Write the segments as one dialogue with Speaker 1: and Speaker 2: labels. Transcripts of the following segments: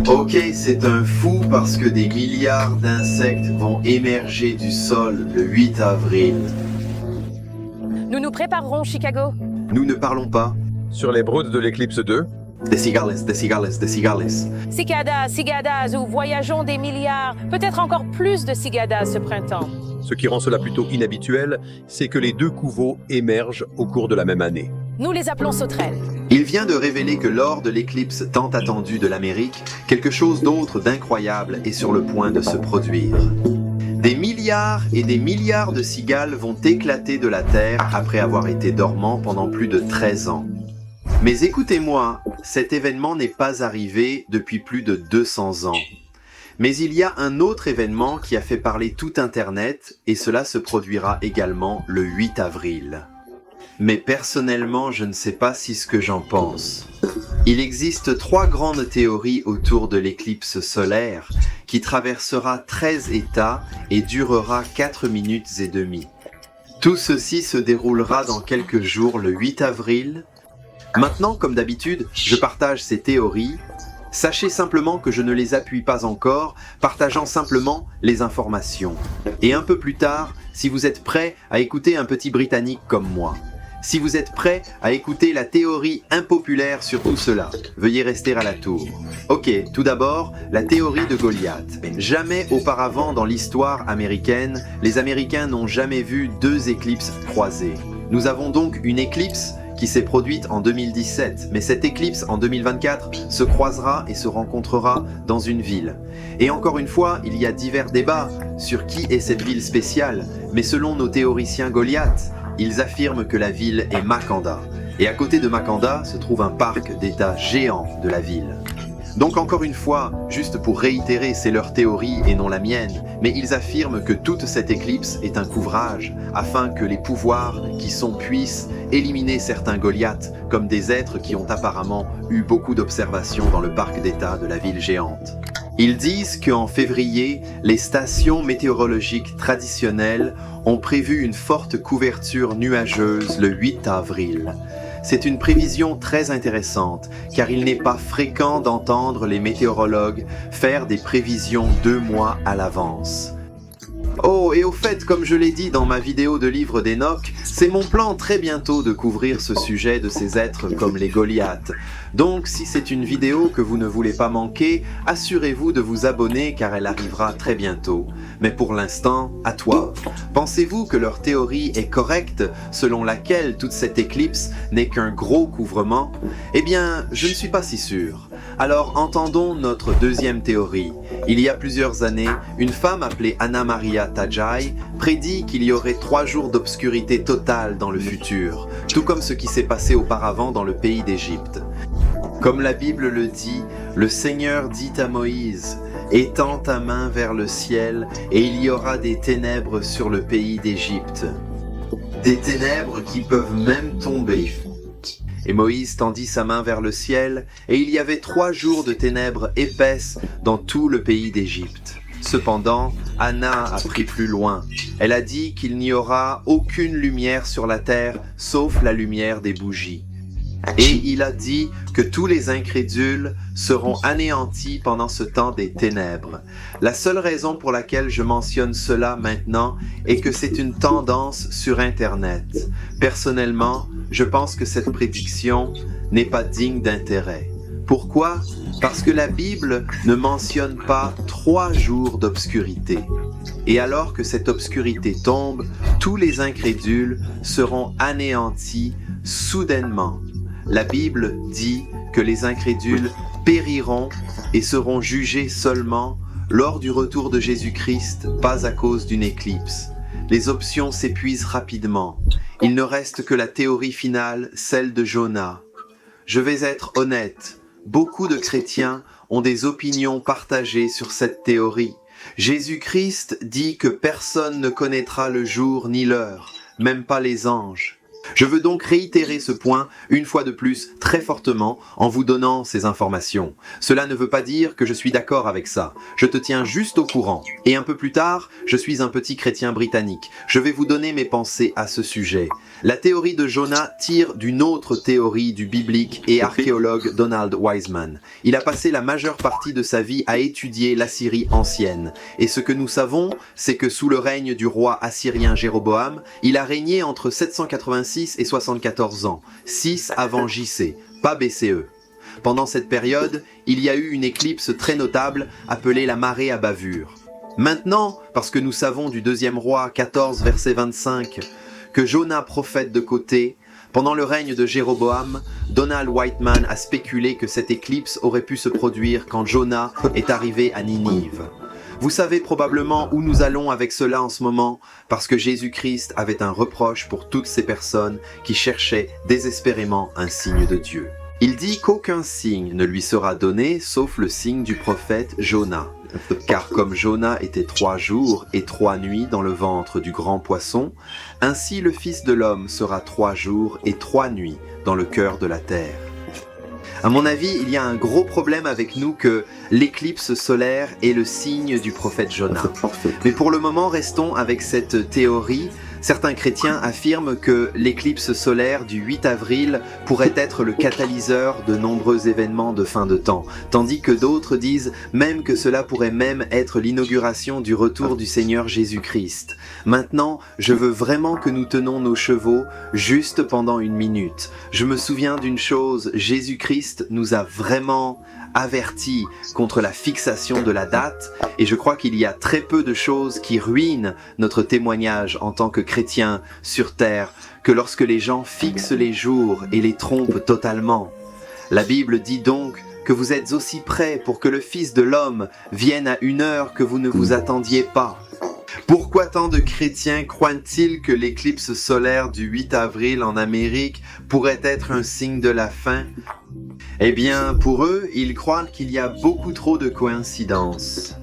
Speaker 1: Ok, c'est un fou parce que des milliards d'insectes vont émerger du sol le 8 avril.
Speaker 2: Nous nous préparerons, Chicago.
Speaker 1: Nous ne parlons pas
Speaker 3: Sur les broods de l'éclipse 2,
Speaker 1: des cigales, des cigales, des cigales.
Speaker 2: Cicadas, cigadas, ou voyageons des milliards, peut-être encore plus de cigadas ce printemps.
Speaker 3: ce qui rend cela plutôt inhabituel, c'est que les deux couveaux émergent au cours de la même année.
Speaker 2: Nous les appelons sauterelles.
Speaker 1: Il vient de révéler que lors de l'éclipse tant attendue de l'Amérique, quelque chose d'autre d'incroyable est sur le point de se produire. Des milliards et des milliards de cigales vont éclater de la Terre après avoir été dormants pendant plus de 13 ans. Mais écoutez-moi, cet événement n'est pas arrivé depuis plus de 200 ans. Mais il y a un autre événement qui a fait parler tout Internet et cela se produira également le 8 avril. Mais personnellement, je ne sais pas si ce que j'en pense. Il existe 3 grandes théories autour de l'éclipse solaire qui traversera 13 États et durera 4 minutes et demie. Tout ceci se déroulera dans quelques jours le 8 avril. Maintenant, comme d'habitude, je partage ces théories. Sachez simplement que je ne les appuie pas encore, partageant simplement les informations. Et un peu plus tard, si vous êtes prêts à écouter un petit Britannique comme moi, si vous êtes prêts à écouter la théorie impopulaire sur tout cela, veuillez rester à la tour. Ok, tout d'abord, la théorie de Goliath. Jamais auparavant dans l'histoire américaine, les Américains n'ont jamais vu 2 éclipses croisées. Nous avons donc une éclipse qui s'est produite en 2017, mais cette éclipse en 2024 se croisera et se rencontrera dans une ville. Et encore une fois, il y a divers débats sur qui est cette ville spéciale, mais selon nos théoriciens Goliath, ils affirment que la ville est Makanda. Et à côté de Makanda se trouve un parc d'État géant de la ville. Donc encore une fois, juste pour réitérer, c'est leur théorie et non la mienne, mais ils affirment que toute cette éclipse est un couvrage, afin que les pouvoirs qui sont puissent éliminer certains Goliaths, comme des êtres qui ont apparemment eu beaucoup d'observations dans le parc d'État de la ville géante. Ils disent qu'en février, les stations météorologiques traditionnelles ont prévu une forte couverture nuageuse le 8 avril. C'est une prévision très intéressante, car il n'est pas fréquent d'entendre les météorologues faire des prévisions 2 mois à l'avance. Oh, et au fait, comme je l'ai dit dans ma vidéo de livre d'Enoch, c'est mon plan très bientôt de couvrir ce sujet de ces êtres comme les Goliaths. Donc, si c'est une vidéo que vous ne voulez pas manquer, assurez-vous de vous abonner car elle arrivera très bientôt. Mais pour l'instant, à toi. Pensez-vous que leur théorie est correcte, selon laquelle toute cette éclipse n'est qu'un gros couvrement? Eh bien, je ne suis pas si sûr. Alors, entendons notre deuxième théorie. Il y a plusieurs années, une femme appelée Anna Maria Tajai prédit qu'il y aurait 3 jours d'obscurité totale dans le futur, tout comme ce qui s'est passé auparavant dans le pays d'Égypte. Comme la Bible le dit, le Seigneur dit à Moïse « Étends ta main vers le ciel, et il y aura des ténèbres sur le pays d'Égypte. » Des ténèbres qui peuvent même tomber. Et Moïse tendit sa main vers le ciel, et il y avait 3 jours de ténèbres épaisses dans tout le pays d'Égypte. Cependant, Anna a pris plus loin. Elle a dit qu'il n'y aura aucune lumière sur la terre, sauf la lumière des bougies. Et il a dit que tous les incrédules seront anéantis pendant ce temps des ténèbres. La seule raison pour laquelle je mentionne cela maintenant est que c'est une tendance sur Internet. Personnellement, je pense que cette prédiction n'est pas digne d'intérêt. Pourquoi? Parce que la Bible ne mentionne pas 3 jours d'obscurité. Et alors que cette obscurité tombe, tous les incrédules seront anéantis soudainement. La Bible dit que les incrédules périront et seront jugés seulement lors du retour de Jésus-Christ, pas à cause d'une éclipse. Les options s'épuisent rapidement. Il ne reste que la théorie finale, celle de Jonas. Je vais être honnête, beaucoup de chrétiens ont des opinions partagées sur cette théorie. Jésus-Christ dit que personne ne connaîtra le jour ni l'heure, même pas les anges. Je veux donc réitérer ce point une fois de plus très fortement en vous donnant ces informations. Cela ne veut pas dire que je suis d'accord avec ça. Je te tiens juste au courant. Et un peu plus tard, je suis un petit chrétien britannique. Je vais vous donner mes pensées à ce sujet. La théorie de Jonas tire d'une autre théorie du biblique et archéologue Donald Wiseman. Il a passé la majeure partie de sa vie à étudier l'Assyrie ancienne. Et ce que nous savons, c'est que sous le règne du roi assyrien Jéroboam, il a régné entre 786 et 74 ans, 6 avant JC, pas BCE. Pendant cette période, il y a eu une éclipse très notable appelée la marée à bavure. Maintenant, parce que nous savons du 2e roi 14 verset 25 que Jonas prophète de côté, pendant le règne de Jéroboam, Donald Wiseman a spéculé que cette éclipse aurait pu se produire quand Jonas est arrivé à Ninive. Vous savez probablement où nous allons avec cela en ce moment, parce que Jésus-Christ avait un reproche pour toutes ces personnes qui cherchaient désespérément un signe de Dieu. Il dit qu'aucun signe ne lui sera donné sauf le signe du prophète Jonas. Car comme Jonas était 3 jours et 3 nuits dans le ventre du grand poisson, ainsi le Fils de l'homme sera 3 jours et 3 nuits dans le cœur de la terre. À mon avis, il y a un gros problème avec nous que l'éclipse solaire est le signe du prophète Jonas. Mais pour le moment, restons avec cette théorie. Certains chrétiens affirment que l'éclipse solaire du 8 avril pourrait être le catalyseur de nombreux événements de fin de temps, tandis que d'autres disent même que cela pourrait même être l'inauguration du retour du Seigneur Jésus-Christ. Maintenant, je veux vraiment que nous tenons nos chevaux juste pendant 1 minute. Je me souviens d'une chose, Jésus-Christ nous a vraiment avertis contre la fixation de la date, et je crois qu'il y a très peu de choses qui ruinent notre témoignage en tant que chrétiens sur terre que lorsque les gens fixent les jours et les trompent totalement. La Bible dit donc que vous êtes aussi prêts pour que le Fils de l'homme vienne à une heure que vous ne vous attendiez pas. Pourquoi tant de chrétiens croient-ils que l'éclipse solaire du 8 avril en Amérique pourrait être un signe de la fin? Eh bien, pour eux, ils croient qu'il y a beaucoup trop de coïncidences.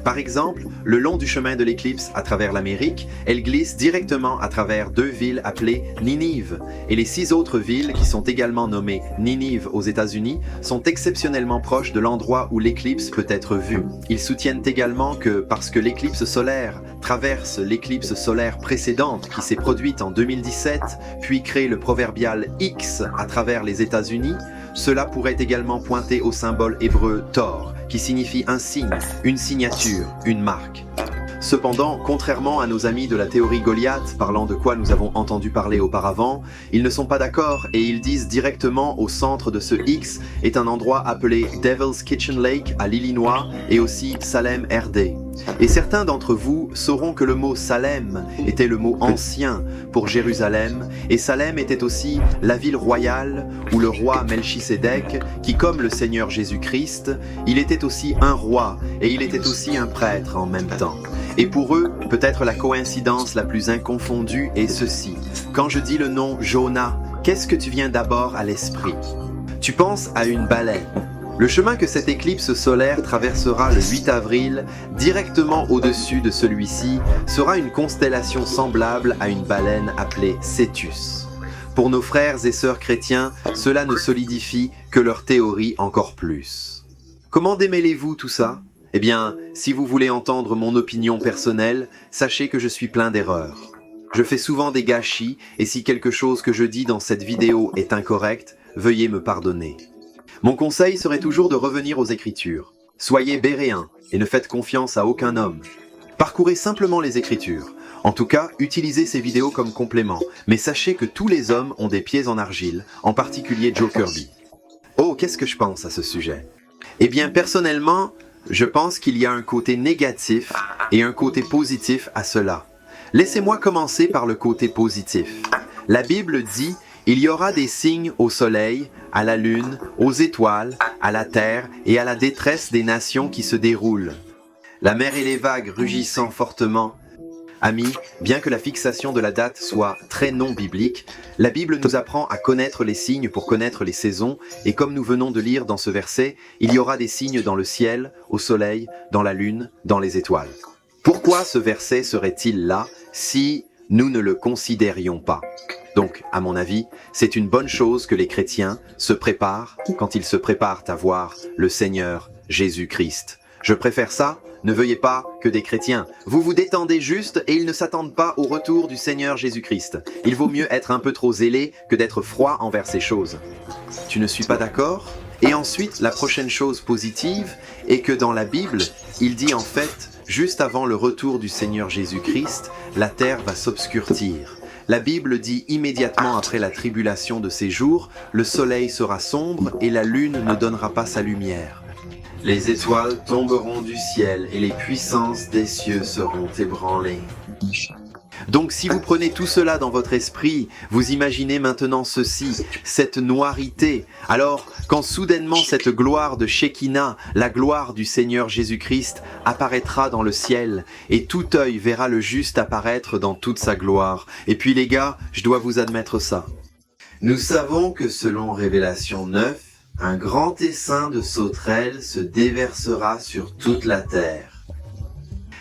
Speaker 1: Par exemple, le long du chemin de l'éclipse à travers l'Amérique, elle glisse directement à travers 2 villes appelées Ninive. Et les 6 autres villes, qui sont également nommées Ninive aux États-Unis, sont exceptionnellement proches de l'endroit où l'éclipse peut être vue. Ils soutiennent également que parce que l'éclipse solaire traverse l'éclipse solaire précédente qui s'est produite en 2017, puis crée le proverbial X à travers les États-Unis, cela pourrait également pointer au symbole hébreu Thor, qui signifie un signe, une signature, une marque. Cependant, contrairement à nos amis de la théorie Goliath, parlant de quoi nous avons entendu parler auparavant, ils ne sont pas d'accord et ils disent directement au centre de ce X est un endroit appelé Devil's Kitchen Lake à l'Illinois et aussi Salem RD. Et certains d'entre vous sauront que le mot Salem était le mot ancien pour Jérusalem, et Salem était aussi la ville royale où le roi Melchisédek, qui comme le Seigneur Jésus-Christ, il était aussi un roi et il était aussi un prêtre en même temps. Et pour eux, peut-être la coïncidence la plus inconfondue est ceci. Quand je dis le nom Jonas, qu'est-ce que tu viens d'abord à l'esprit? Tu penses à une baleine. Le chemin que cette éclipse solaire traversera le 8 avril, directement au-dessus de celui-ci, sera une constellation semblable à une baleine appelée Cétus. Pour nos frères et sœurs chrétiens, cela ne solidifie que leur théorie encore plus. Comment démêlez-vous tout ça? Eh bien, si vous voulez entendre mon opinion personnelle, sachez que je suis plein d'erreurs. Je fais souvent des gâchis, et si quelque chose que je dis dans cette vidéo est incorrect, veuillez me pardonner. Mon conseil serait toujours de revenir aux Écritures. Soyez béréens et ne faites confiance à aucun homme. Parcourez simplement les Écritures. En tout cas, utilisez ces vidéos comme complément, mais sachez que tous les hommes ont des pieds en argile, en particulier Joe Kirby. Oh, qu'est-ce que je pense à ce sujet? Eh bien, personnellement, je pense qu'il y a un côté négatif et un côté positif à cela. Laissez-moi commencer par le côté positif. La Bible dit « Il y aura des signes au soleil, à la lune, aux étoiles, à la terre et à la détresse des nations qui se déroulent. La mer et les vagues rugissant fortement. » Amis, bien que la fixation de la date soit très non biblique, la Bible nous apprend à connaître les signes pour connaître les saisons, et comme nous venons de lire dans ce verset, il y aura des signes dans le ciel, au soleil, dans la lune, dans les étoiles. Pourquoi ce verset serait-il là si nous ne le considérions pas? Donc, à mon avis, c'est une bonne chose que les chrétiens se préparent quand ils se préparent à voir le Seigneur Jésus-Christ. Je préfère ça. Ne veuillez pas que des chrétiens. Vous vous détendez juste et ils ne s'attendent pas au retour du Seigneur Jésus-Christ. Il vaut mieux être un peu trop zélé que d'être froid envers ces choses. Tu ne suis pas d'accord ? Et ensuite, la prochaine chose positive est que dans la Bible, il dit en fait, juste avant le retour du Seigneur Jésus-Christ, la terre va s'obscurcir. La Bible dit immédiatement après la tribulation de ces jours, le soleil sera sombre et la lune ne donnera pas sa lumière. Les étoiles tomberont du ciel et les puissances des cieux seront ébranlées. Donc si vous prenez tout cela dans votre esprit, vous imaginez maintenant ceci, cette noirité. Alors, quand soudainement cette gloire de Shekinah, la gloire du Seigneur Jésus-Christ, apparaîtra dans le ciel, et tout œil verra le juste apparaître dans toute sa gloire. Et puis les gars, je dois vous admettre ça. Nous savons que selon Révélation 9, un grand essaim de sauterelles se déversera sur toute la terre.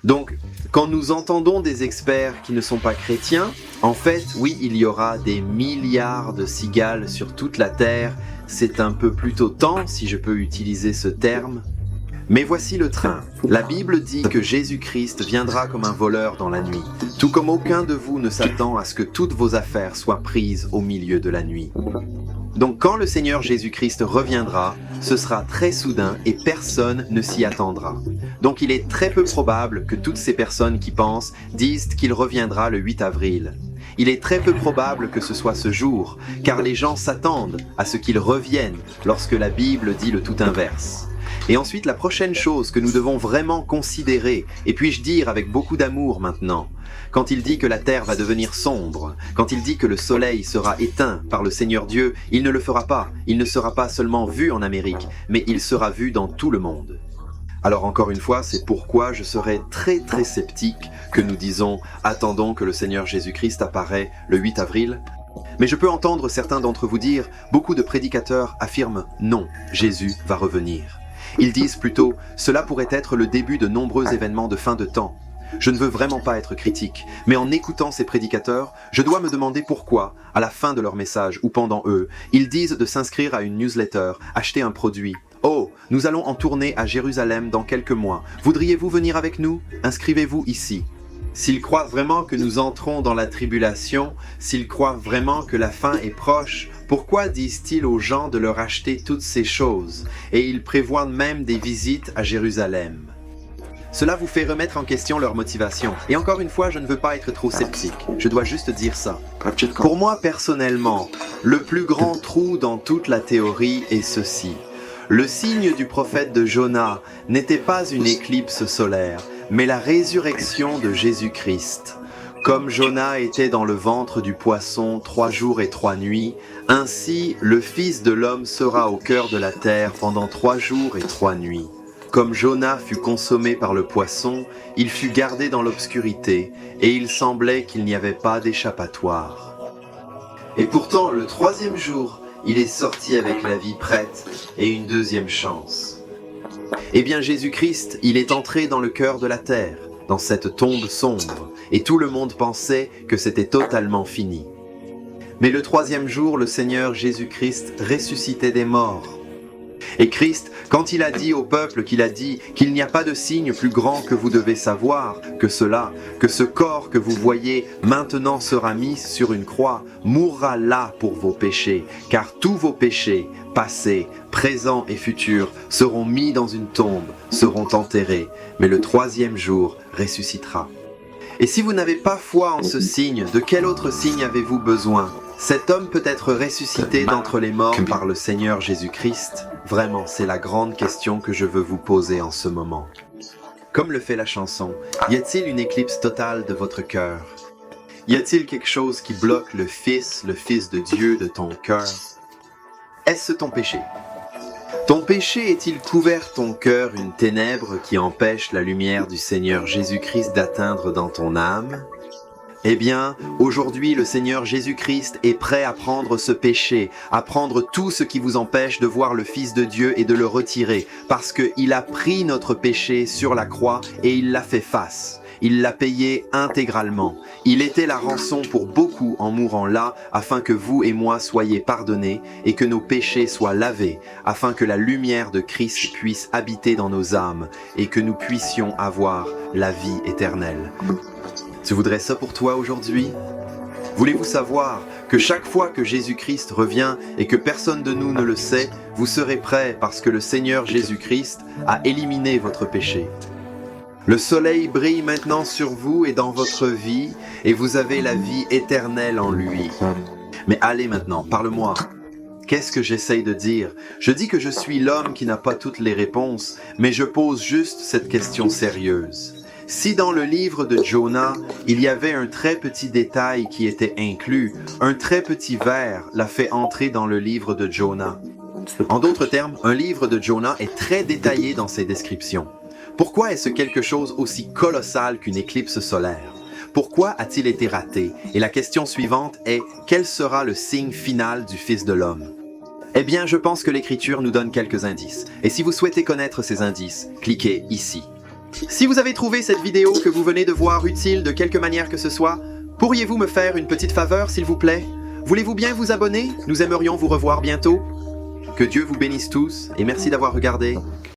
Speaker 1: Donc, quand nous entendons des experts qui ne sont pas chrétiens, en fait, oui, il y aura des milliards de cigales sur toute la terre. C'est un peu plutôt temps, si je peux utiliser ce terme. Mais voici le train. La Bible dit que Jésus-Christ viendra comme un voleur dans la nuit, tout comme aucun de vous ne s'attend à ce que toutes vos affaires soient prises au milieu de la nuit. Donc quand le Seigneur Jésus-Christ reviendra, ce sera très soudain et personne ne s'y attendra. Donc il est très peu probable que toutes ces personnes qui pensent disent qu'il reviendra le 8 avril. Il est très peu probable que ce soit ce jour, car les gens s'attendent à ce qu'il revienne lorsque la Bible dit le tout inverse. Et ensuite, la prochaine chose que nous devons vraiment considérer, et puis-je dire avec beaucoup d'amour maintenant, quand il dit que la terre va devenir sombre, quand il dit que le soleil sera éteint par le Seigneur Dieu, il ne le fera pas. Il ne sera pas seulement vu en Amérique, mais il sera vu dans tout le monde. Alors encore une fois, c'est pourquoi je serais très très sceptique que nous disons « Attendons que le Seigneur Jésus-Christ apparaît le 8 avril ». Mais je peux entendre certains d'entre vous dire « Beaucoup de prédicateurs affirment « Non, Jésus va revenir ». Ils disent plutôt « Cela pourrait être le début de nombreux événements de fin de temps ». Je ne veux vraiment pas être critique, mais en écoutant ces prédicateurs, je dois me demander pourquoi, à la fin de leur message ou pendant eux, ils disent de s'inscrire à une newsletter, acheter un produit. « Oh, nous allons en tournée à Jérusalem dans quelques mois. Voudriez-vous venir avec nous? Inscrivez-vous ici. » S'ils croient vraiment que nous entrons dans la tribulation, s'ils croient vraiment que la fin est proche, pourquoi disent-ils aux gens de leur acheter toutes ces choses? Et ils prévoient même des visites à Jérusalem. Cela vous fait remettre en question leur motivation. Et encore une fois, je ne veux pas être trop sceptique. Je dois juste dire ça. Pour moi, personnellement, le plus grand trou dans toute la théorie est ceci. Le signe du prophète de Jonas n'était pas une éclipse solaire, mais la résurrection de Jésus-Christ. Comme Jonas était dans le ventre du poisson 3 jours et 3 nuits, ainsi le Fils de l'homme sera au cœur de la terre pendant 3 jours et 3 nuits. Comme Jonas fut consommé par le poisson, il fut gardé dans l'obscurité, et il semblait qu'il n'y avait pas d'échappatoire. Et pourtant, le 3e jour, il est sorti avec la vie prête et une 2e chance. Eh bien, Jésus-Christ, il est entré dans le cœur de la terre, dans cette tombe sombre, et tout le monde pensait que c'était totalement fini. Mais le 3e jour, le Seigneur Jésus-Christ ressuscitait des morts. Et Christ, quand il a dit au peuple qu'il n'y a pas de signe plus grand que vous devez savoir que cela, que ce corps que vous voyez maintenant sera mis sur une croix, mourra là pour vos péchés, car tous vos péchés, passés, présents et futurs, seront mis dans une tombe, seront enterrés, mais le 3e jour ressuscitera. Et si vous n'avez pas foi en ce signe, de quel autre signe avez-vous besoin? Cet homme peut être ressuscité d'entre les morts par le Seigneur Jésus-Christ? Vraiment, c'est la grande question que je veux vous poser en ce moment. Comme le fait la chanson, y a-t-il une éclipse totale de votre cœur? Y a-t-il quelque chose qui bloque le Fils de Dieu de ton cœur? Est-ce ton péché? Ton péché est-il couvert ton cœur une ténèbre qui empêche la lumière du Seigneur Jésus-Christ d'atteindre dans ton âme? Eh bien, aujourd'hui, le Seigneur Jésus-Christ est prêt à prendre ce péché, à prendre tout ce qui vous empêche de voir le Fils de Dieu et de le retirer, parce qu'il a pris notre péché sur la croix et il l'a fait face. Il l'a payé intégralement. Il était la rançon pour beaucoup en mourant là, afin que vous et moi soyez pardonnés et que nos péchés soient lavés, afin que la lumière de Christ puisse habiter dans nos âmes et que nous puissions avoir la vie éternelle. Tu voudrais ça pour toi aujourd'hui? Voulez-vous savoir que chaque fois que Jésus-Christ revient et que personne de nous ne le sait, vous serez prêts parce que le Seigneur Jésus-Christ a éliminé votre péché? Le soleil brille maintenant sur vous et dans votre vie, et vous avez la vie éternelle en lui. Mais allez maintenant, parle-moi. Qu'est-ce que j'essaye de dire? Je dis que je suis l'homme qui n'a pas toutes les réponses, mais je pose juste cette question sérieuse. Si dans le livre de Jonah, il y avait un très petit détail qui était inclus, un très petit vers l'a fait entrer dans le livre de Jonah. En d'autres termes, un livre de Jonah est très détaillé dans ses descriptions. Pourquoi est-ce quelque chose aussi colossal qu'une éclipse solaire? Pourquoi a-t-il été raté? Et la question suivante est, quel sera le signe final du Fils de l'homme? Eh bien, je pense que l'Écriture nous donne quelques indices. Et si vous souhaitez connaître ces indices, cliquez ici. Si vous avez trouvé cette vidéo que vous venez de voir utile de quelque manière que ce soit, pourriez-vous me faire une petite faveur, s'il vous plaît? Voulez-vous bien vous abonner? Nous aimerions vous revoir bientôt. Que Dieu vous bénisse tous et merci d'avoir regardé.